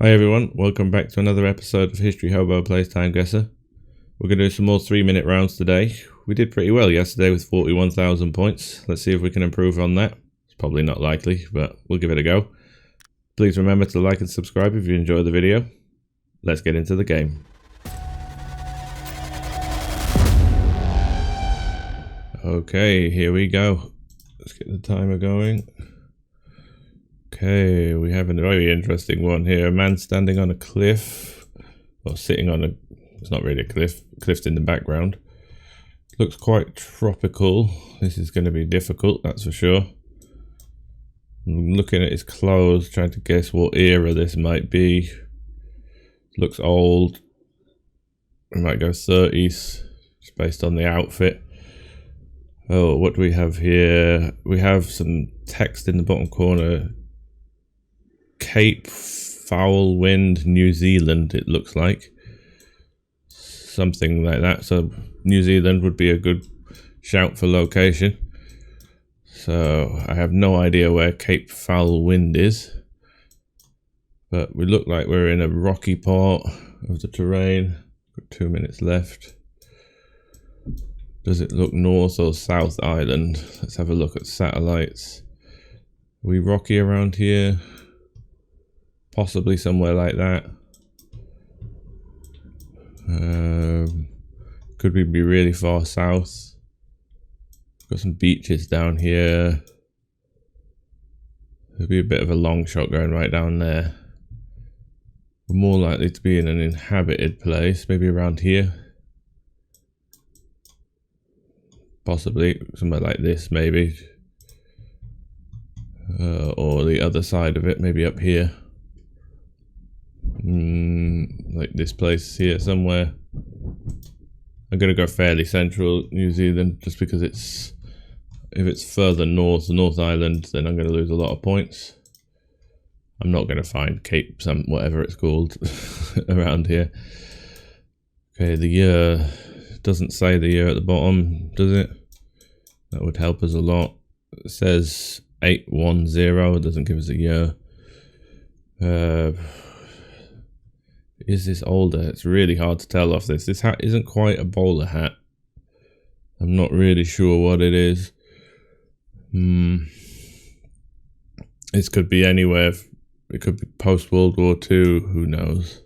Hi everyone, welcome back to another episode of History Hobo Plays TimeGuessr. We're going to do some more 3-minute rounds today. We did pretty well yesterday with 41,000 points. Let's see if we can improve on that. It's probably not likely, but we'll give it a go. Please remember to like and subscribe if you enjoy the video. Let's get into the game. Okay, here we go. Let's get the timer going. Okay, we have a very interesting one here. A man standing on a cliff, or sitting on a, it's not really a cliff, cliff's in the background. Looks quite tropical. This is going to be difficult, that's for sure. I'm looking at his clothes, trying to guess what era this might be. Looks old. We might go 30s, just based on the outfit. Oh, what do we have here? We have some text in the bottom corner. Cape Foul Wind, New Zealand, it looks like. Something like that. So New Zealand would be a good shout for location. So I have no idea where Cape Foul Wind is. But we look like we're in a rocky part of the terrain. Got 2 minutes left. Does it look North or South Island? Let's have a look at satellites. Are we rocky around here? Possibly somewhere like that. Could we be really far south? Got some beaches down here. There'd be a bit of a long shot going right down there. We're more likely to be in an inhabited place, maybe around here. Possibly somewhere like this, maybe. Or the other side of it, maybe up here. Like this place here somewhere. I'm gonna go fairly central New Zealand just because if it's further north, North Island, then I'm gonna lose a lot of points. I'm not gonna find Cape whatever it's called around here. Okay, the year doesn't say the year at the bottom, does it? That would help us a lot. It says 810, it doesn't give us a year. Is this older? It's really hard to tell off this. This hat isn't quite a bowler hat. I'm not really sure what it is. This could be anywhere. It could be post World War II. Who knows?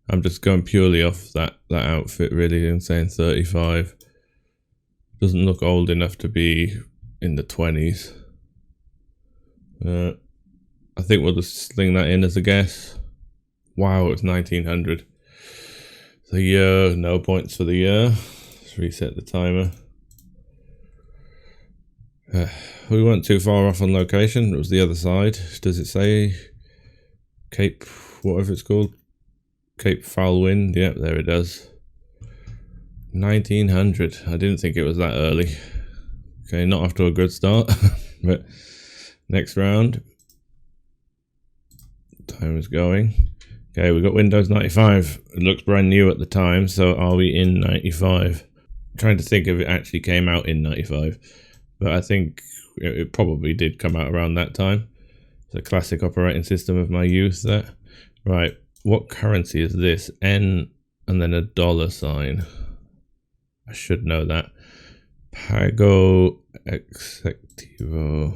I'm just going purely off that outfit really and saying 35. Doesn't look old enough to be in the 20s. I think we'll just sling that in as a guess. Wow, it's 1900. The year, no points for the year. Let's reset the timer. We weren't too far off on location. It was the other side. Does it say Cape, whatever it's called? Cape Foul Wind? Yep, there it does. 1900. I didn't think it was that early. Okay, not off to a good start. But next round. Time is going. Okay, we've got Windows 95. It looks brand new at the time, so are we in 95? I'm trying to think if it actually came out in 95. But I think it probably did come out around that time. It's a classic operating system of my youth there. Right, what currency is this? N and then a dollar sign. I should know that. Pago exectivo.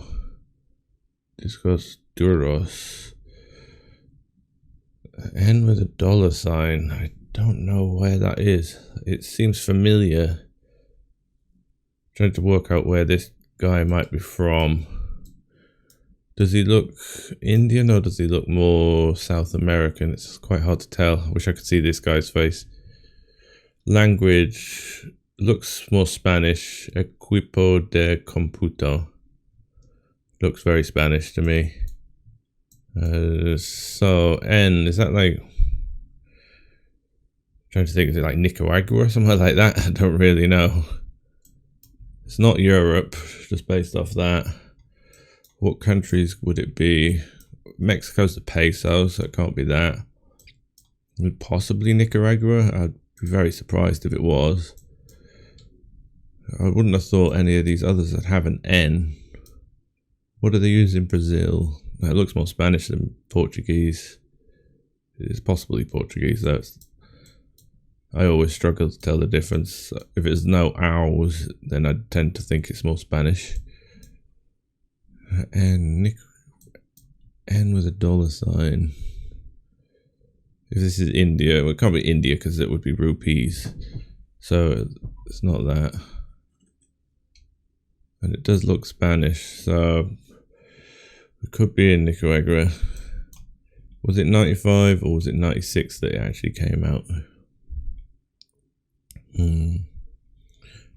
Discos duros. N with a dollar sign. I don't know where that is. It seems familiar. I'm trying to work out where this guy might be from. Does he look Indian or does he look more South American? It's quite hard to tell. I wish I could see this guy's face. Language looks more Spanish. Equipo de computo. Looks very Spanish to me. So N, is that like, I'm trying to think, is it like Nicaragua or somewhere like that? I don't really know. It's not Europe, just based off that. What countries would it be? Mexico's the peso, so it can't be that. Possibly Nicaragua. I'd be very surprised if it was. I wouldn't have thought any of these others that have an N. What do they use in Brazil? It looks more Spanish than Portuguese. It's possibly Portuguese. I always struggle to tell the difference. If there's no owls, then I tend to think it's more Spanish. And N with a dollar sign. If this is India, well, it can't be India because it would be rupees. So it's not that. And it does look Spanish, so it could be in Nicaragua. Was it 95 or was it 96 that it actually came out?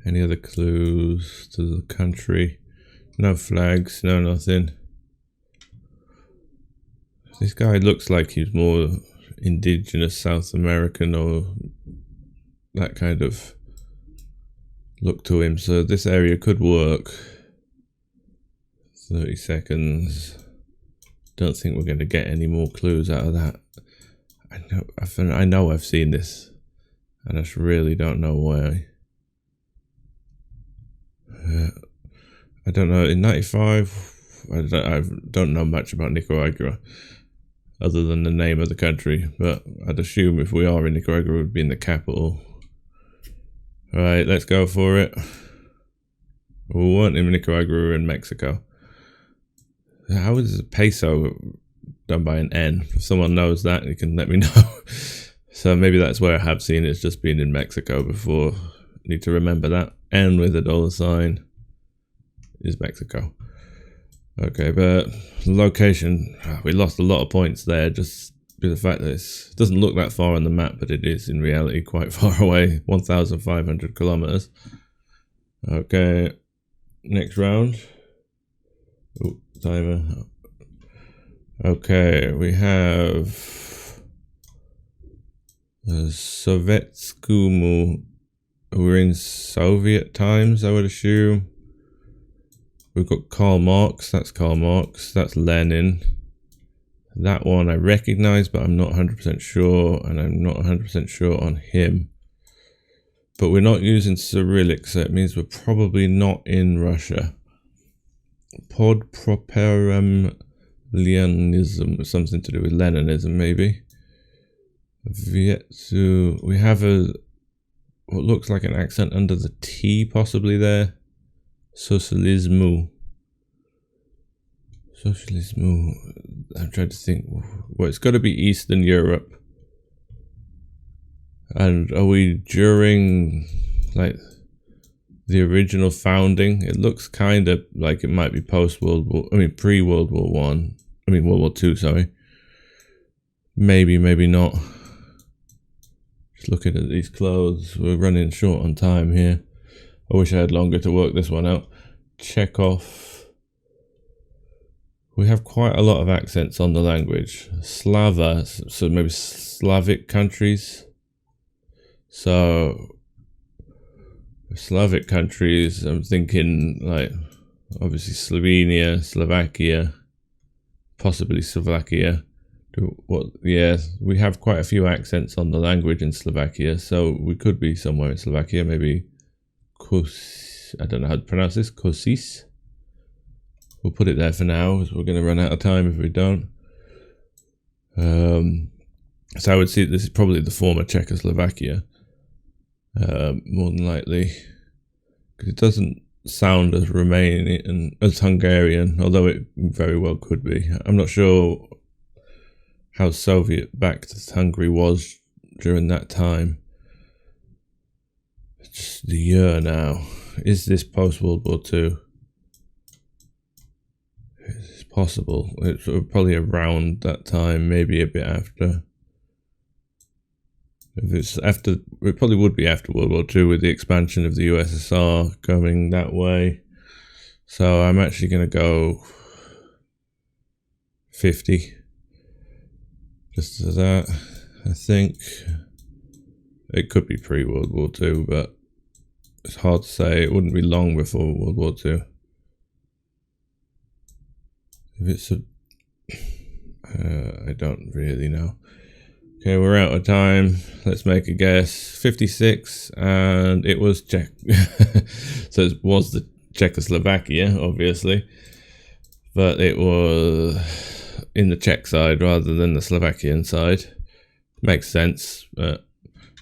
Any other clues to the country? No flags, no nothing. This guy looks like he's more indigenous South American or that kind of look to him, so this area could work. 30 seconds. Don't think we're going to get any more clues out of that. I know I've seen this, and I just really don't know why. I don't know. In 95, I don't know much about Nicaragua other than the name of the country, but I'd assume if we are in Nicaragua, it would be in the capital. Alright, let's go for it. We weren't in Nicaragua, we were in Mexico. How is peso done by an N? If someone knows that, you can let me know. So maybe that's where I have seen it. It's just been in Mexico before. Need to remember that. N with a dollar sign is Mexico. Okay, but location, we lost a lot of points there just by the fact that it doesn't look that far on the map, but it is in reality quite far away, 1,500 kilometers. Okay, next round. Oh, timer. Okay, we have Sovietskumu. We're in Soviet times, I would assume. We've got Karl Marx, that's Karl Marx, that's Lenin. That one I recognize, but I'm not 100% sure, and I'm not 100% sure on him. But we're not using Cyrillic, so it means we're probably not in Russia. Pod properum Leninism, something to do with Leninism, maybe. Vietzu, we have what looks like an accent under the T, possibly there. Socialismo. I'm trying to think. Well, it's got to be Eastern Europe. And are we during, like, the original founding? It looks kind of like it might be pre-World War One. World War Two, sorry. Maybe not. Just looking at these clothes, we're running short on time here. I wish I had longer to work this one out. Chekhov. We have quite a lot of accents on the language. Slava, so maybe Slavic countries. So, Slavic countries, I'm thinking like, obviously Slovenia, Slovakia, possibly Slovakia. Yeah, we have quite a few accents on the language in Slovakia, so we could be somewhere in Slovakia, maybe I don't know how to pronounce this, Košice. We'll put it there for now, because we're going to run out of time if we don't. So I would see this is probably the former Czechoslovakia, more than likely, because it doesn't sound as Romanian, as Hungarian, although it very well could be. I'm not sure how Soviet-backed Hungary was during that time. Just the year now. Is this post-World War II? It's possible. It's probably around that time, maybe a bit after. If it's after, it probably would be after World War II with the expansion of the USSR coming that way. So I'm actually going to go 50. Just to that, I think it could be pre-World War II, but it's hard to say. It wouldn't be long before World War II. If it's I don't really know. Okay, we're out of time. Let's make a guess. 56, and it was Czech. So it was the Czechoslovakia, obviously, but it was in the Czech side rather than the Slovakian side. Makes sense, but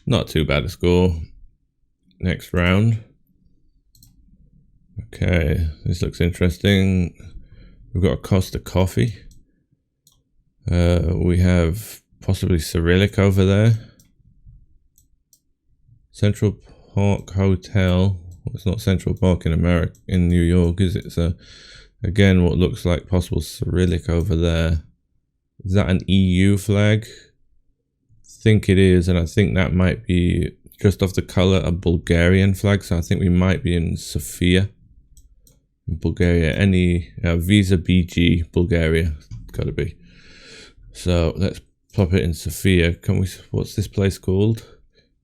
not too bad a score. Next round. Okay, this looks interesting. We've got a Costa Coffee. We have possibly Cyrillic over there. Central Park Hotel. It's not Central Park in America, in New York, is it? So again, what looks like possible Cyrillic over there. Is that an EU flag? I think it is, and I think that might be, just off the color, a Bulgarian flag. So I think we might be in Sofia, in Bulgaria. Any Visa BG Bulgaria, gotta be. So let's pop it in Sofia. Can we? What's this place called?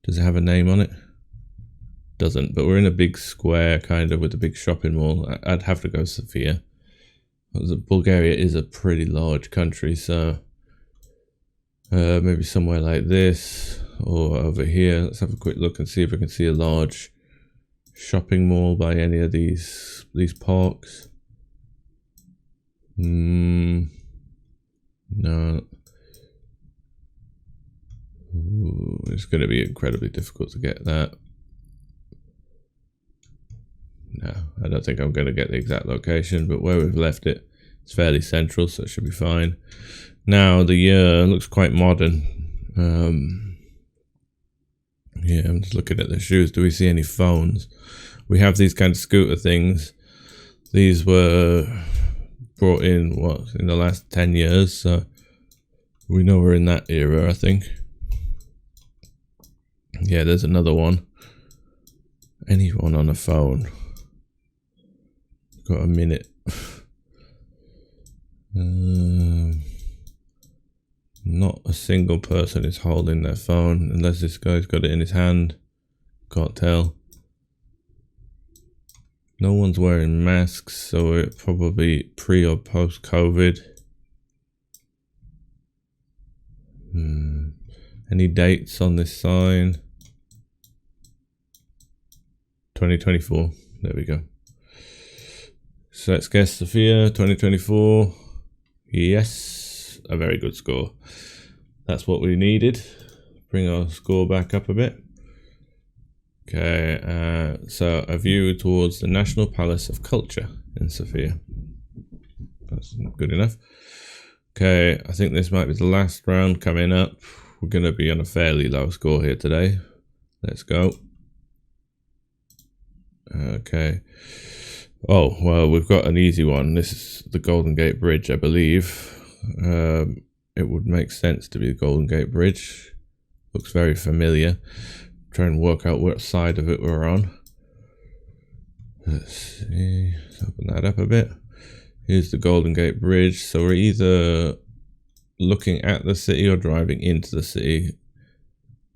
Does it have a name on it? Doesn't, but we're in a big square kind of with a big shopping mall. I'd have to go Sofia. Bulgaria is a pretty large country, so maybe somewhere like this or over here. Let's have a quick look and see if we can see a large shopping mall by any of these parks. No. Ooh, it's going to be incredibly difficult to get that. No, I don't think I'm going to get the exact location, but where we've left it, it's fairly central, so it should be fine. Now, the year looks quite modern. Yeah, I'm just looking at the shoes. Do we see any phones? We have these kind of scooter things. These were brought in, in the last 10 years, so we know we're in that era, I think. Yeah, there's another one. Anyone on a phone? Got a minute. Not a single person is holding their phone, unless this guy's got it in his hand. Can't tell. No one's wearing masks, so it probably pre or post COVID. Any dates on this sign? 2024. There we go. So let's guess Sofia, 2024. Yes, a very good score. That's what we needed. Bring our score back up a bit. Okay, so a view towards the National Palace of Culture in Sofia. That's good enough. Okay, I think this might be the last round coming up. We're going to be on a fairly low score here today. Let's go. Okay. Oh, well, we've got an easy one. This is the Golden Gate Bridge, I believe. It would make sense to be the Golden Gate Bridge. Looks very familiar. Try and work out what side of it we're on. Let's see. Let's open that up a bit. Here's the Golden Gate Bridge. So we're either looking at the city or driving into the city.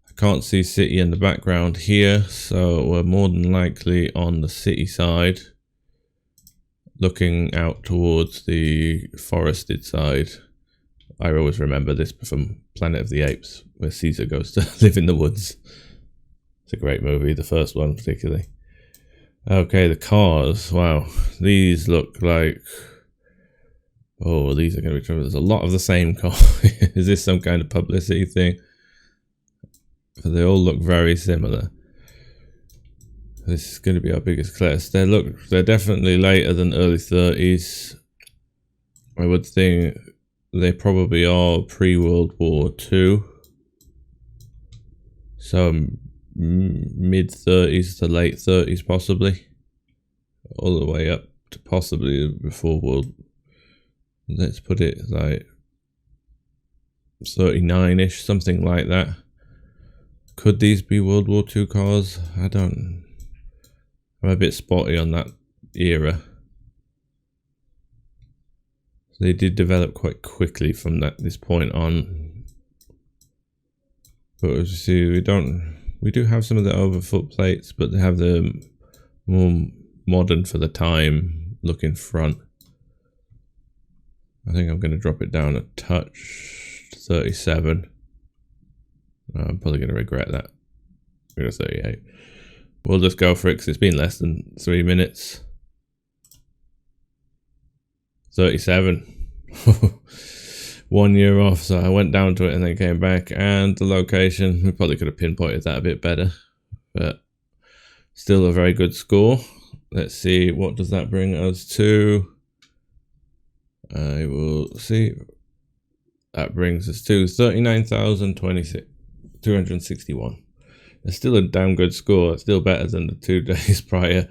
I can't see city in the background here, so we're more than likely on the city side, looking out towards the forested side. I always remember this from Planet of the Apes, where Caesar goes to live in the woods. It's a great movie, the first one particularly. Okay, the cars. Wow, these look like... Oh, these are going to be trouble. There's a lot of the same car. Is this some kind of publicity thing? They all look very similar. This is going to be our biggest class. They're definitely later than early 30s. I would think they probably are pre-World War II. So mid 30s to late 30s possibly. All the way up to possibly before World. Let's put it like 39-ish, something like that. Could these be World War II cars? I'm a bit spotty on that era. They did develop quite quickly from this point on. But as you see, we do have some of the overfoot plates, but they have the more modern for the time looking front. I think I'm going to drop it down a touch, 37. I'm probably going to regret that. I'm going to 38. We'll just go for it because it's been less than 3 minutes. 37. 1 year off, so I went down to it and then came back. And the location, we probably could have pinpointed that a bit better, but still a very good score. Let's see, what does that bring us to? I will see. That brings us to 39,261. It's still a damn good score. It's still better than the 2 days prior.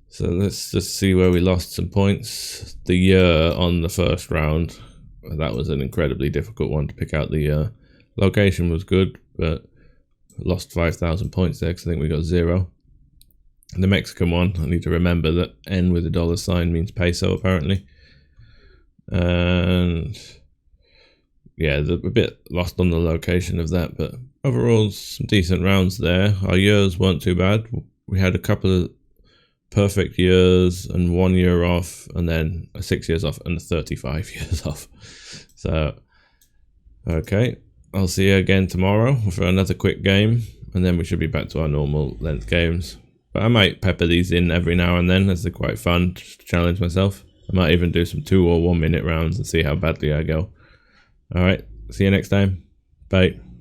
So let's just see where we lost some points. The year on the first round, that was an incredibly difficult one to pick out the year. Location was good, but lost 5,000 points there because I think we got 0. The Mexican one, I need to remember that N with a $sign means peso apparently. And yeah, a bit lost on the location of that, but overall some decent rounds there. Our years weren't too bad. We had a couple of perfect years and 1 year off, and then a 6 years off and a 35 years off. So okay, I'll see you again tomorrow for another quick game, and then we should be back to our normal length games. But I might pepper these in every now and then, as they're quite fun to challenge myself. I might even do some 2 or 1 minute rounds and see how badly I go. Alright, see you next time. Bye.